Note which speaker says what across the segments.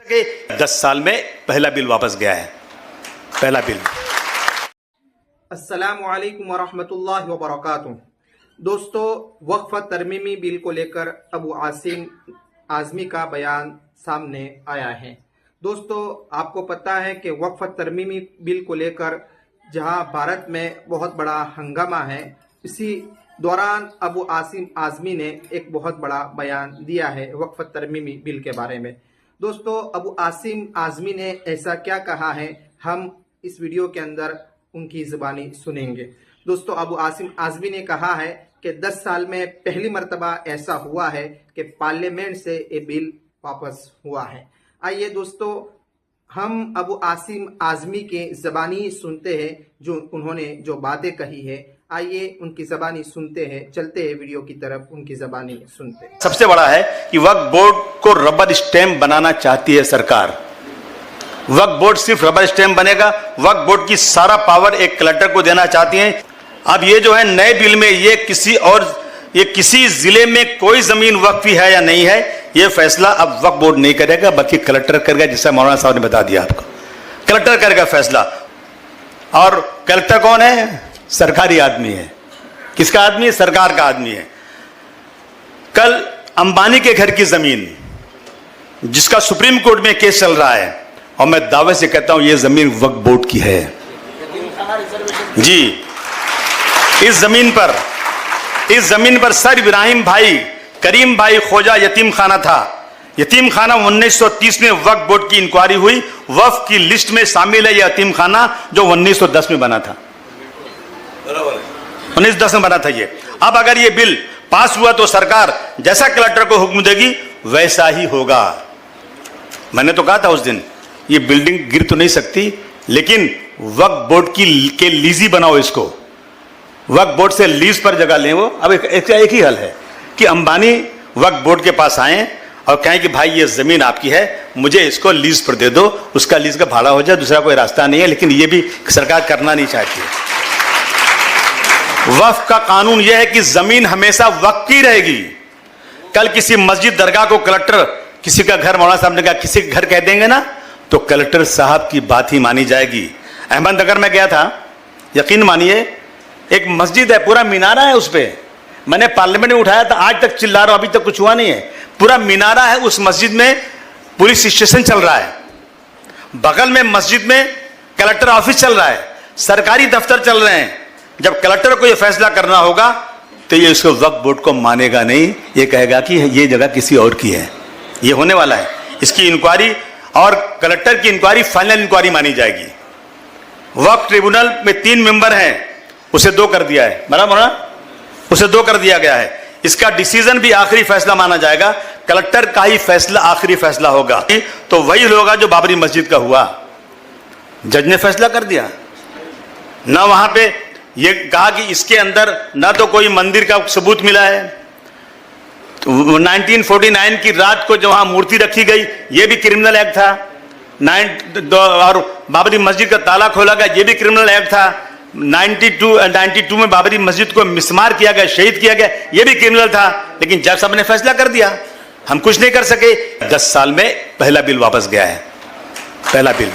Speaker 1: कि 10 साल में पहला बिल वापस गया है। पहला बिल।
Speaker 2: अस्सलामु अलैकुम वरहमतुल्लाहि वबरकातुहू। दोस्तों, वक्फ तरमीमी बिल को लेकर अबू आसिम आज़मी का बयान सामने आया है। दोस्तों, आपको पता है कि वक्फ तरमीमी बिल को लेकर जहां भारत में बहुत बड़ा हंगामा है, इसी दौरान अबू आसिम आज़मी ने एक बहुत बड़ा बयान दिया है वक्फ तरमीमी बिल के बारे में। दोस्तों, अबू आसिम आज़मी ने ऐसा क्या कहा है, हम इस वीडियो के अंदर उनकी ज़बानी सुनेंगे। दोस्तों, अबू आसिम आज़मी ने कहा है कि 10 साल में पहली मर्तबा ऐसा हुआ है कि पार्लियामेंट से ये बिल वापस हुआ है। आइए दोस्तों, हम अबू आसिम आज़मी के ज़बानी सुनते हैं जो उन्होंने जो बातें कही है। आइए उनकी ज़बानी सुनते हैं, चलते हैं वीडियो की तरफ, उनकी ज़बानी सुनते हैं।
Speaker 1: सबसे बड़ा है कि वक्फ बोर्ड को रबर स्टैम्प बनाना चाहती है सरकार। वक्फ बोर्ड सिर्फ रबर स्टैम्प बनेगा, वक्फ बोर्ड की सारा पावर एक कलेक्टर को देना चाहती हैं। अब ये जो है नए बिल में ये किसी जिले में कोई जमीन वक्फी है या नहीं है, ये फैसला अब वक्फ बोर्ड नहीं करेगा बल्कि कलेक्टर करेगा, जिससे मौलाना साहब ने बता दिया आपको। कलेक्टर करेगा फैसला। और कलेक्टर कौन है? सरकारी आदमी है। किसका आदमी है? सरकार का आदमी है। कल अंबानी के घर की जमीन जिसका सुप्रीम कोर्ट में केस चल रहा है, और मैं दावे से कहता हूं ये जमीन वक्फ बोर्ड की है जी। इस जमीन पर सर इब्राहिम भाई करीम भाई खोजा यतीम खाना था। यतीम खाना 1930 में वक्फ बोर्ड की इंक्वायरी हुई, वक्फ की लिस्ट में शामिल है यह यतीम खाना जो 1910 में बना था। 1910 में बना था ये। अब अगर ये बिल पास हुआ तो सरकार जैसा कलेक्टर को हुक्म देगी वैसा ही होगा। मैंने तो कहा था उस दिन, ये बिल्डिंग गिर तो नहीं सकती, लेकिन वक्फ बोर्ड के लीजी बनाओ इसको। वक्फ बोर्ड से लीज पर जगह लें। वो अब एक ही हल है कि अंबानी वक्फ बोर्ड के पास आए और कहें कि भाई ये जमीन आपकी है, मुझे इसको लीज पर दे दो, उसका लीज का भाड़ा हो जाए, दूसरा कोई रास्ता नहीं है। लेकिन ये भी सरकार करना नहीं चाहती है। वक्फ का कानून यह है कि जमीन हमेशा वक्फ की रहेगी। कल किसी मस्जिद दरगाह को कलेक्टर, किसी का घर, मौलाना साहब ने कहा किसी का घर कह देंगे ना, तो कलेक्टर साहब की बात ही मानी जाएगी। अहमदनगर में गया था, यकीन मानिए, एक मस्जिद है, पूरा मीनारा है उस पर। मैंने पार्लियामेंट में उठाया था, आज तक चिल्ला रहा हूं, अभी तक कुछ हुआ नहीं है। पूरा मीनारा है, उस मस्जिद में पुलिस स्टेशन चल रहा है, बगल में मस्जिद में कलेक्टर ऑफिस चल रहा है, सरकारी दफ्तर चल रहे हैं। जब कलेक्टर को यह फैसला करना होगा तो ये इसको वक्फ बोर्ड को मानेगा नहीं, ये कहेगा कि ये जगह किसी और की है। ये होने वाला है। इसकी इंक्वायरी और कलेक्टर की इंक्वायरी फाइनल इंक्वायरी मानी जाएगी। वक्फ ट्रिब्यूनल में 3 मेंबर हैं, उसे 2 कर दिया है, बराबर ना? उसे 2 कर दिया गया है। इसका डिसीजन भी आखिरी फैसला माना जाएगा। कलेक्टर का ही फैसला आखिरी फैसला होगा। तो वही होगा जो बाबरी मस्जिद का हुआ। जज ने फैसला कर दिया ना, वहां पे ये कहा कि इसके अंदर ना तो कोई मंदिर का सबूत मिला है, तो 1949 की रात को जो वहां मूर्ति रखी गई ये भी क्रिमिनल एक्ट था। और बाबरी मस्जिद का ताला खोला गया, ये भी क्रिमिनल एक्ट था। 92 में बाबरी मस्जिद को मिसमार किया गया, शहीद किया गया, ये भी क्रिमिनल था। लेकिन जज साहब ने फैसला कर दिया, हम कुछ नहीं कर सके। 10 साल में पहला बिल वापस गया है। पहला बिल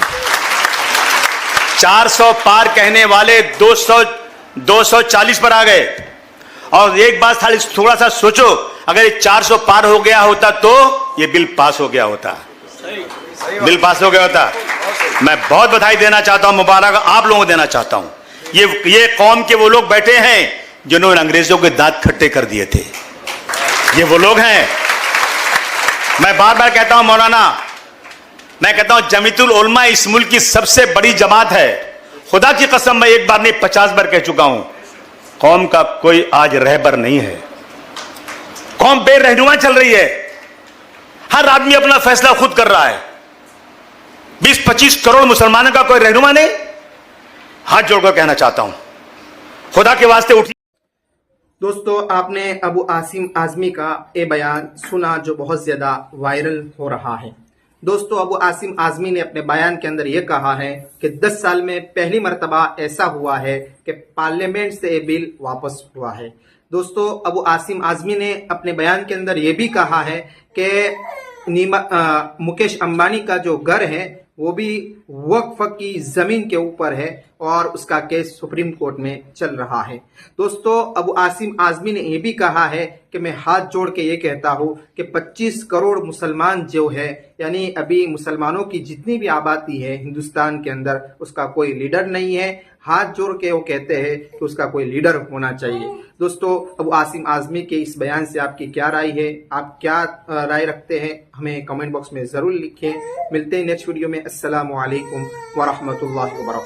Speaker 1: 400 पार कहने वाले 240 पर आ गए। और एक बात खाली थोड़ा सा सोचो, अगर ये 400 पार हो गया होता तो ये बिल पास हो गया होता। बिल पास हो गया होता। मैं बहुत बधाई देना चाहता हूं, मुबारक आप लोगों को देना चाहता हूं। ये कौम के वो लोग बैठे हैं जिन्होंने अंग्रेजों के दांत खट्टे कर दिए थे। ये वो लोग हैं। मैं बार बार कहता हूं मौलाना, मैं कहता हूं जमीयतुल उलमा इस मुल्क की सबसे बड़ी जमात है। खुदा की कसम मैं एक बार नहीं 50 बार कह चुका हूं, कौम का कोई आज रहबर नहीं है। कौम बेरहनुमा चल रही है। हर आदमी अपना फैसला खुद कर रहा है। 20-25 करोड़ मुसलमानों का कोई रहनुमा नहीं। हाथ जोड़कर कहना चाहता हूं, खुदा के वास्ते उठिए।
Speaker 2: दोस्तों, आपने अबू आसिम आज़मी का ये बयान सुना जो बहुत ज्यादा वायरल हो रहा है। दोस्तों, अबू आसिम आज़मी ने अपने बयान के अंदर यह कहा है कि 10 साल में पहली मर्तबा ऐसा हुआ है कि पार्लियामेंट से ये बिल वापस हुआ है। दोस्तों, अबू आसिम आज़मी ने अपने बयान के अंदर यह भी कहा है कि मुकेश अंबानी का जो घर है वो भी वक्फ की जमीन के ऊपर है और उसका केस सुप्रीम कोर्ट में चल रहा है। दोस्तों, अबू आसिम आजमी ने यह भी कहा है कि मैं हाथ जोड़ के ये कहता हूं कि 25 करोड़ मुसलमान जो है, यानी अभी मुसलमानों की जितनी भी आबादी है हिंदुस्तान के अंदर, उसका कोई लीडर नहीं है। हाथ जोड़ के वो कहते हैं कि उसका कोई लीडर होना चाहिए। दोस्तों, अबू आसिम आजमी के इस बयान से आपकी क्या राय है? आप क्या राय रखते हैं? हमें कमेंट बॉक्स में जरूर लिखें। मिलते हैं नेक्स्ट वीडियो में। अस्सलामु अलैकुम व रहमतुल्लाहि व बरकातहू।